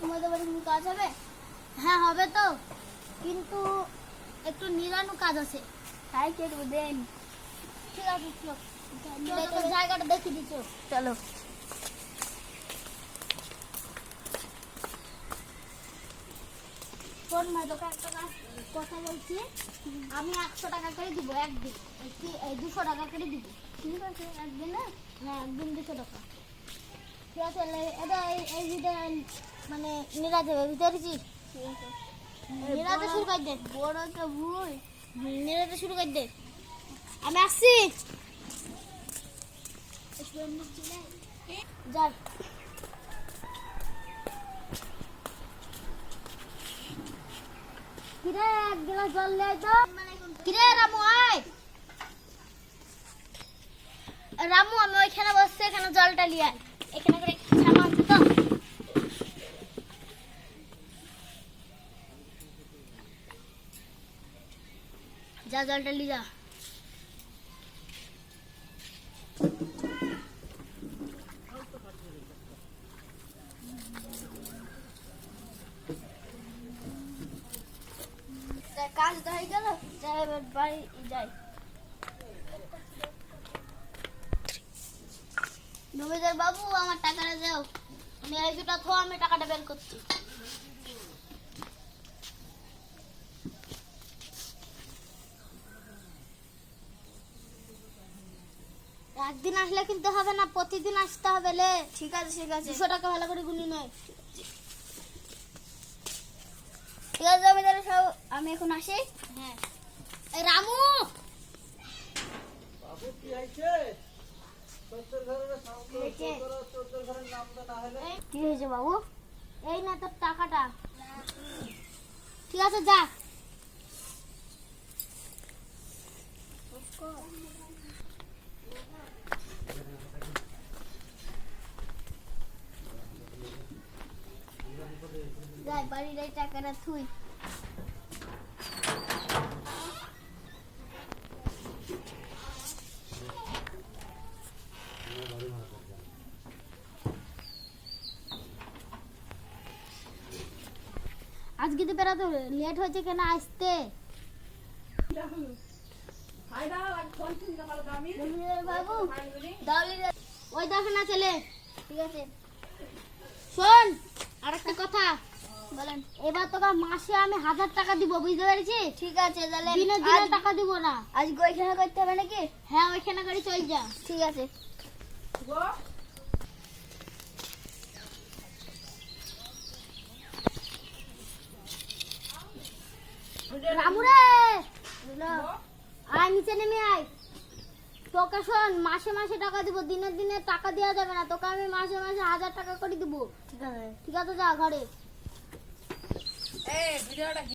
তোমাদের বাড়ি কোনো কাজ হবে? হ্যাঁ হবে তো, কিন্তু একটু নিরানো কাজ আছে। তাই কেটে দেন। ঠিক আছে চলো, জায়গাটা দেখে দিচ্ছ। চলো। শোন মা, তোকে একটা কথা বলছি, আমি 100 টাকা করে দিব একদিন, 200 টাকা করে দিব। ঠিক আছে একদিনে? হ্যাঁ একদিন 200 টাকা। ঠিক আছে এটা এই ভিডিও মানে নিরাজ ভিতরেছি। ঠিক আছে নিরাজে শুরু করে দে। বড় একটা ভুল, নিরাজে শুরু করে দে। আমি আসছি। যাই। কিরে এক গ্লাস জল লে তো। কিরে রামু আয়। রামু আমি ওইখানে বসছি, এখানে জলটা নিয়ে আয়। এখানে করে সামান তো। যা জলটা নিয়ে যা। কাজটা হয়ে গেল, যাই এবার বাড়ি যাই। নবীদের বাবু আমার টাকাটা দাও, আমি এই দুটা থো, আমি টাকাটা বের করছি। একদিন আসলে কিন্তু হবে না, প্রতিদিন আসতে হবে লে। ঠিক আছে ঠিক আছে, 200 টাকা ভালো করে গুনি নয়। ঠিক আছে জমিদার সব, আমি এখন আসি। হ্যাঁ রামু বাবু কি হইছে? কি হয়েছে বাবু? এই না তোর টাকাটা। ঠিক আছে যা। যাই বাড়ির এই টাকাটা থুই। আজকে তো বেড়াতে লেট হয়েছে কেন আসতে? বাবু ওই দেখো না ছেলে। ঠিক আছে শোন, আর একটা কথা বলেন। এবার তোকে মাসে আমি 1000 টাকা দিব, বুঝতে পেরেছি? ঠিক আছে তাহলে দিনে দিনে টাকা দিব না। আজকে ওইখানে করতে হবে নাকি? হ্যাঁ ওইখানে করে চল যা। ঠিক আছে রামুরে আয়, নিচে নেমে আয়। তোকে শোন, মাসে মাসে টাকা দিব, দিনে দিনে টাকা দেওয়া যাবে না। তোকে আমি মাসে মাসে 1000 টাকা করে দিব। ঠিক আছে ঠিক আছে, যা ঘরে।